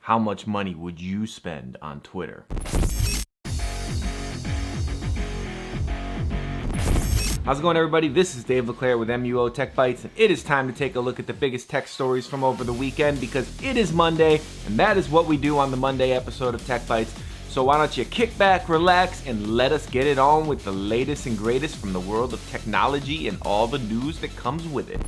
How much money would you spend on Twitter? How's it going, everybody? This is Dave LeClaire with MUO Tech Bytes, and it is time to take a look at the biggest tech stories from over the weekend because it is Monday, and that is what we do on the Monday episode of Tech Bytes. So why don't you kick back, relax, and let us get it on with the latest and greatest from the world of technology and all the news that comes with it.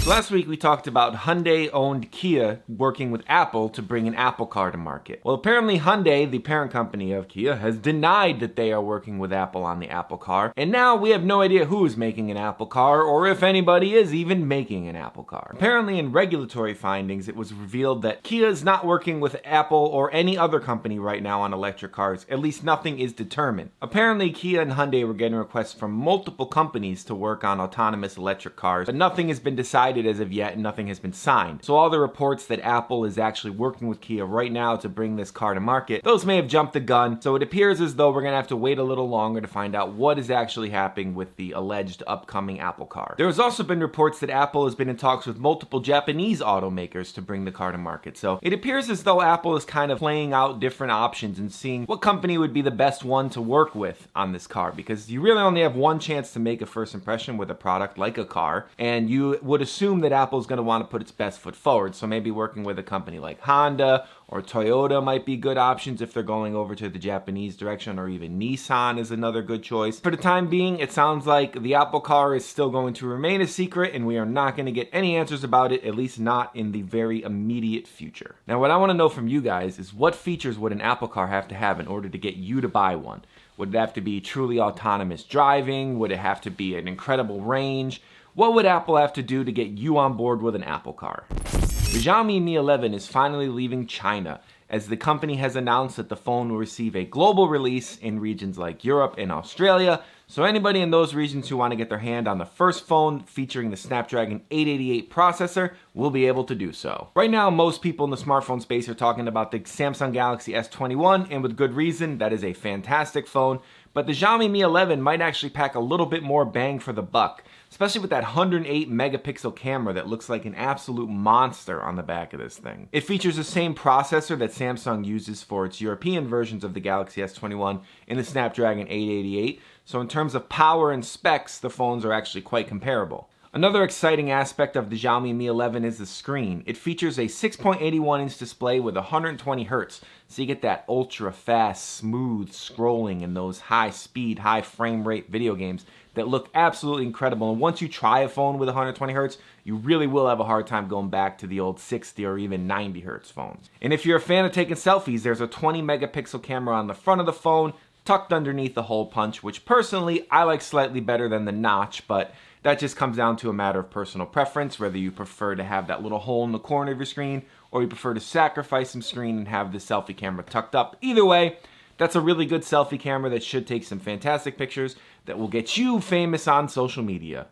So last week we talked about Hyundai-owned Kia working with Apple to bring an Apple car to market. Well, apparently Hyundai, the parent company of Kia, has denied that they are working with Apple on the Apple car, and now we have no idea who is making an Apple car or if anybody is even making an Apple car. Apparently in regulatory findings it was revealed that Kia is not working with Apple or any other company right now on electric cars. At least nothing is determined. Apparently Kia and Hyundai were getting requests from multiple companies to work on autonomous electric cars, but nothing has been decided as of yet and nothing has been signed. So all the reports that Apple is actually working with Kia right now to bring this car to market, those may have jumped the gun. So it appears as though we're gonna have to wait a little longer to find out what is actually happening with the alleged upcoming Apple car. There has also been reports that Apple has been in talks with multiple Japanese automakers to bring the car to market. So it appears as though Apple is kind of playing out different options and seeing what company would be the best one to work with on this car, because you really only have one chance to make a first impression with a product like a car, and you would assume that Apple is going to want to put its best foot forward. So maybe working with a company like Honda or Toyota might be good options if they're going over to the Japanese direction, or even Nissan is another good choice. For the time being, it sounds like the Apple car is still going to remain a secret and we are not going to get any answers about it, at least not in the very immediate future. Now, what I want to know from you guys is what features would an Apple car have to have in order to get you to buy one? Would it have to be truly autonomous driving? Would it have to be an incredible range? What would Apple have to do to get you on board with an Apple car? The Xiaomi Mi 11 is finally leaving China, as the company has announced that the phone will receive a global release in regions like Europe and Australia. So anybody in those regions who want to get their hand on the first phone featuring the Snapdragon 888 processor will be able to do so. Right now, most people in the smartphone space are talking about the Samsung Galaxy S21, and with good reason. That is a fantastic phone. But the Xiaomi Mi 11 might actually pack a little bit more bang for the buck, especially with that 108 megapixel camera that looks like an absolute monster on the back of this thing. It features the same processor that Samsung uses for its European versions of the Galaxy S21 in the Snapdragon 888, so in terms of power and specs, the phones are actually quite comparable. Another exciting aspect of the Xiaomi Mi 11 is the screen. It features a 6.81-inch display with 120 Hz, so you get that ultra-fast, smooth scrolling in those high-speed, high-frame-rate video games that look absolutely incredible. And once you try a phone with 120 Hz, you really will have a hard time going back to the old 60 or even 90 Hz phones. And if you're a fan of taking selfies, there's a 20-megapixel camera on the front of the phone, tucked underneath the hole punch, which personally I like slightly better than the notch, but that just comes down to a matter of personal preference, whether you prefer to have that little hole in the corner of your screen or you prefer to sacrifice some screen and have the selfie camera tucked up. Either way, that's a really good selfie camera that should take some fantastic pictures that will get you famous on social media.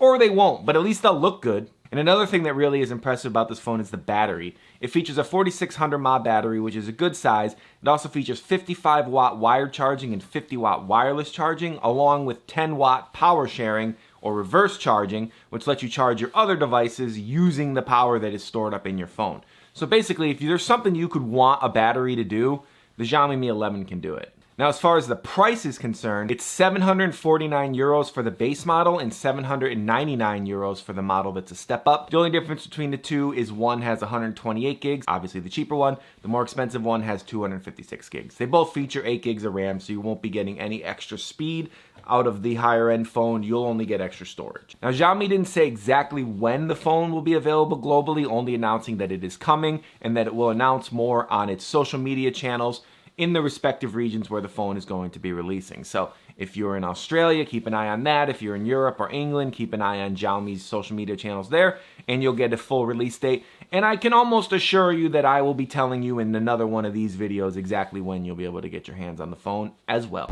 Or they won't, but at least they'll look good. And another thing that really is impressive about this phone is the battery. It features a 4600 mAh battery, which is a good size. It also features 55-watt wired charging and 50-watt wireless charging, along with 10-watt power sharing or reverse charging, which lets you charge your other devices using the power that is stored up in your phone. So basically, if there's something you could want a battery to do, the Xiaomi Mi 11 can do it. Now, as far as the price is concerned, it's 749 euros for the base model and 799 euros for the model that's a step up. The only difference between the two is one has 128 gigs, obviously the cheaper one. The more expensive one has 256 gigs. They both feature 8 gigs of RAM, so you won't be getting any extra speed out of the higher end phone. You'll only get extra storage. Now, Xiaomi didn't say exactly when the phone will be available globally, only announcing that it is coming and that it will announce more on its social media channels in the respective regions where the phone is going to be releasing. So if you're in Australia, keep an eye on that. If you're in Europe or England, keep an eye on Xiaomi's social media channels there, and you'll get a full release date. And I can almost assure you that I will be telling you in another one of these videos exactly when you'll be able to get your hands on the phone as well.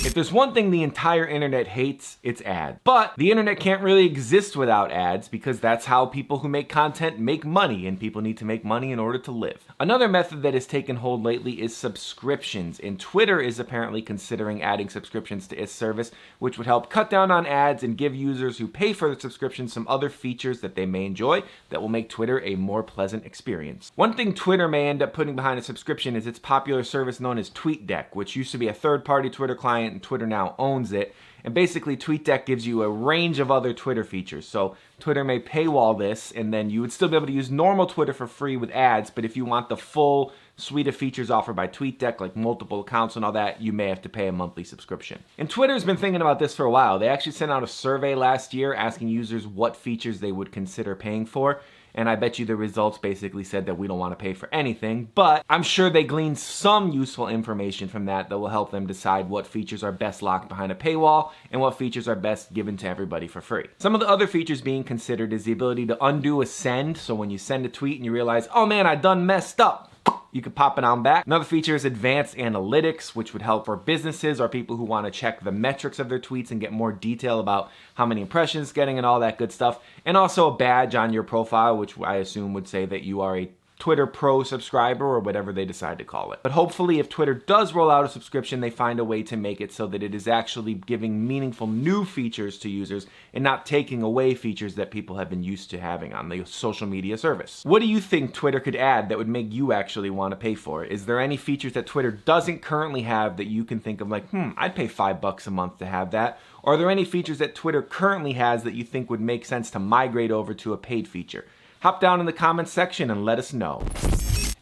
If there's one thing the entire internet hates, it's ads. But the internet can't really exist without ads because that's how people who make content make money, and people need to make money in order to live. Another method that has taken hold lately is subscriptions, and Twitter is apparently considering adding subscriptions to its service, which would help cut down on ads and give users who pay for the subscription some other features that they may enjoy that will make Twitter a more pleasant experience. One thing Twitter may end up putting behind a subscription is its popular service known as TweetDeck, which used to be a third-party Twitter client, and Twitter now owns it. And basically, TweetDeck gives you a range of other Twitter features. So Twitter may paywall this, and then you would still be able to use normal Twitter for free with ads, but if you want the full suite of features offered by TweetDeck, like multiple accounts and all that, you may have to pay a monthly subscription. And Twitter's been thinking about this for a while. They actually sent out a survey last year asking users what features they would consider paying for. And I bet you the results basically said that we don't want to pay for anything, but I'm sure they gleaned some useful information from that will help them decide what features are best locked behind a paywall and what features are best given to everybody for free. Some of the other features being considered is the ability to undo a send, so when you send a tweet and you realize, oh man, I done messed up, you could pop it on back. Another feature is advanced analytics, which would help for businesses or people who want to check the metrics of their tweets and get more detail about how many impressions it's getting and all that good stuff. And also a badge on your profile, which I assume would say that you are a Twitter Pro subscriber or whatever they decide to call it. But hopefully if Twitter does roll out a subscription, they find a way to make it so that it is actually giving meaningful new features to users and not taking away features that people have been used to having on the social media service. What do you think Twitter could add that would make you actually want to pay for it? Is there any features that Twitter doesn't currently have that you can think of like, I'd pay $5 a month to have that? Or are there any features that Twitter currently has that you think would make sense to migrate over to a paid feature? Hop down in the comments section and let us know.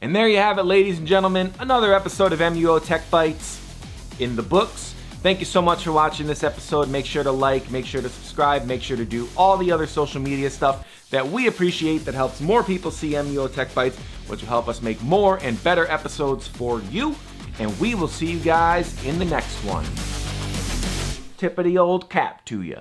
And there you have it, ladies and gentlemen, another episode of MUO Tech Bytes in the books. Thank you so much for watching this episode. Make sure to like, make sure to subscribe, make sure to do all the other social media stuff that we appreciate that helps more people see MUO Tech Bytes, which will help us make more and better episodes for you. And we will see you guys in the next one. Tip of the old cap to you.